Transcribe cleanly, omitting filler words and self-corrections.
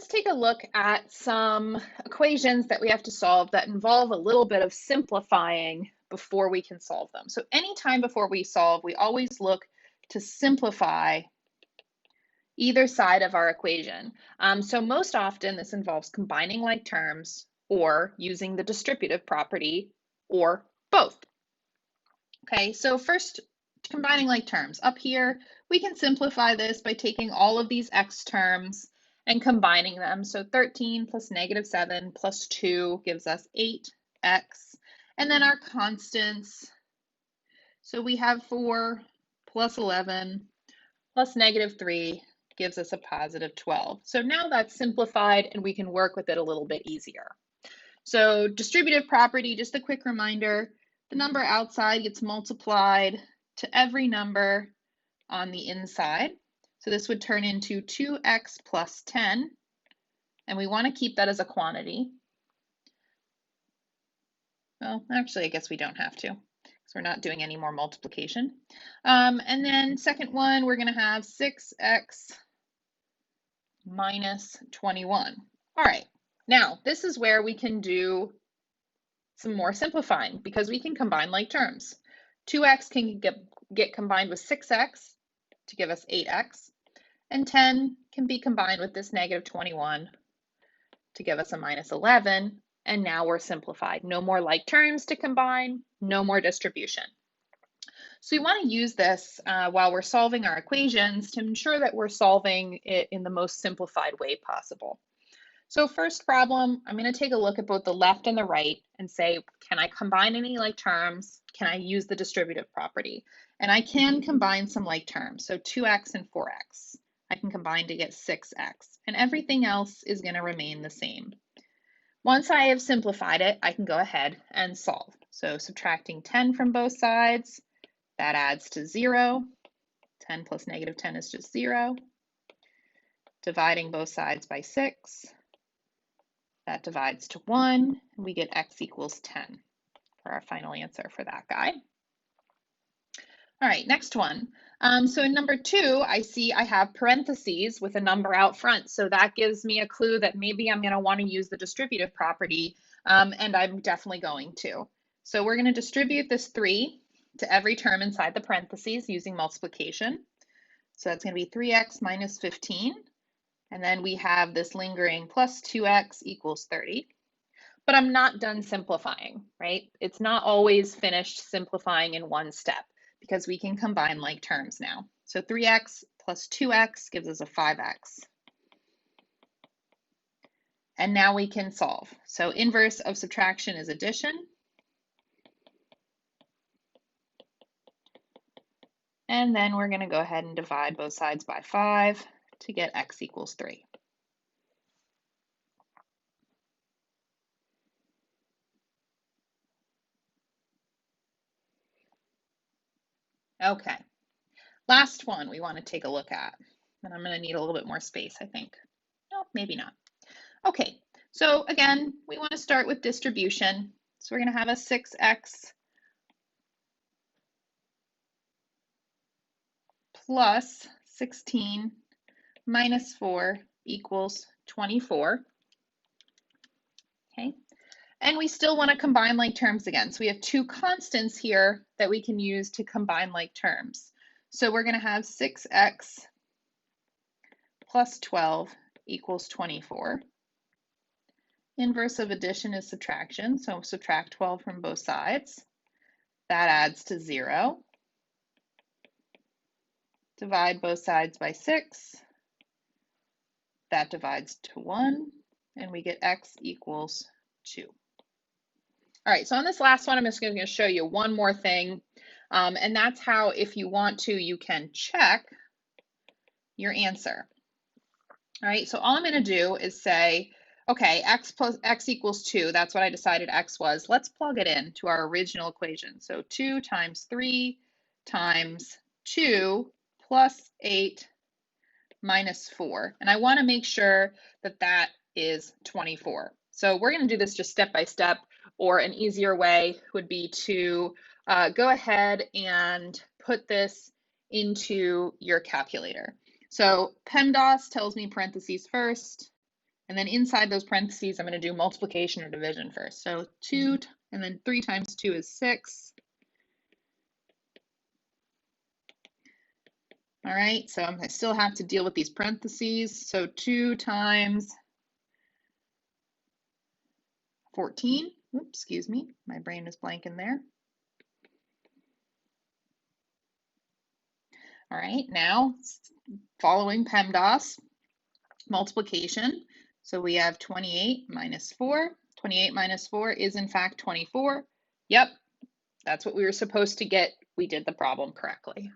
let's take a look at some equations that we have to solve that involve a little bit of simplifying before we can solve them. So anytime before we solve, we always look to simplify either side of our equation. So most often this involves combining like terms or using the distributive property or both. Okay, so first, combining like terms. Up here, we can simplify this by taking all of these x terms and combining them. So 13 plus -7 plus 2 gives us 8x. And then our constants. So we have 4 plus 11 plus -3 gives us a positive 12. So now that's simplified and we can work with it a little bit easier. So distributive property, just a quick reminder, the number outside gets multiplied to every number on the inside. So this would turn into 2x plus 10, and we want to keep that as a quantity. Well, actually, I guess we don't have to, because we're not doing any more multiplication. And then second one, we're going to have 6x minus 21. All right, now this is where we can do some more simplifying because we can combine like terms. 2x can get combined with 6x to give us 8x, and 10 can be combined with this -21 to give us a -11, and now we're simplified. No more like terms to combine, no more distribution. So we want to use this while we're solving our equations to ensure that we're solving it in the most simplified way possible. So first problem, I'm going to take a look at both the left and the right and say, can I combine any like terms? Can I use the distributive property? And I can combine some like terms. So 2x and 4x. I can combine to get 6x. And everything else is going to remain the same. Once I have simplified it, I can go ahead and solve. So subtracting 10 from both sides, that adds to 0. 10 plus -10 is just 0. Dividing both sides by 6. That divides to 1, and we get x equals 10 for our final answer for that guy. All right, next one. So in number 2, I see I have parentheses with a number out front. So that gives me a clue that maybe I'm going to want to use the distributive property, and I'm definitely going to. So we're going to distribute this 3 to every term inside the parentheses using multiplication. So that's going to be 3x minus 15. And then we have this lingering plus 2x equals 30. But I'm not done simplifying, right? It's not always finished simplifying in one step because we can combine like terms now. So 3x plus 2x gives us a 5x. And now we can solve. So inverse of subtraction is addition. And then we're going to go ahead and divide both sides by 5 to get x equals 3. Okay, last one we want to take a look at, and I'm going to need a little bit more space, I think. No, maybe not. Okay, so again, we want to start with distribution. So we're going to have a 6x plus 16 minus 4 equals 24. Okay, and we still want to combine like terms again. So we have two constants here that we can use to combine like terms. So we're going to have 6x plus 12 equals 24. Inverse of addition is subtraction, so subtract 12 from both sides. That adds to 0. Divide both sides by 6. That divides to 1, and we get x equals 2. All right, so on this last one, I'm just going to show you one more thing, and that's how, if you want to, you can check your answer. All right, so all I'm going to do is say, okay, x equals 2. That's what I decided x was. Let's plug it in to our original equation. So 2 times 3 times 2 plus 8 minus 4. And I want to make sure that that is 24. So we're going to do this just step by step, or an easier way would be to go ahead and put this into your calculator. So PEMDAS tells me parentheses first, And then inside those parentheses, I'm going to do multiplication or division first. So 2 and then 3 times 2 is 6. All right, so I still have to deal with these parentheses. So 2 times 14. Oops, excuse me, my brain is blanking there. All right, now following PEMDAS, multiplication. So we have 28 minus 4. 28 minus 4 is in fact 24. Yep, that's what we were supposed to get. We did the problem correctly.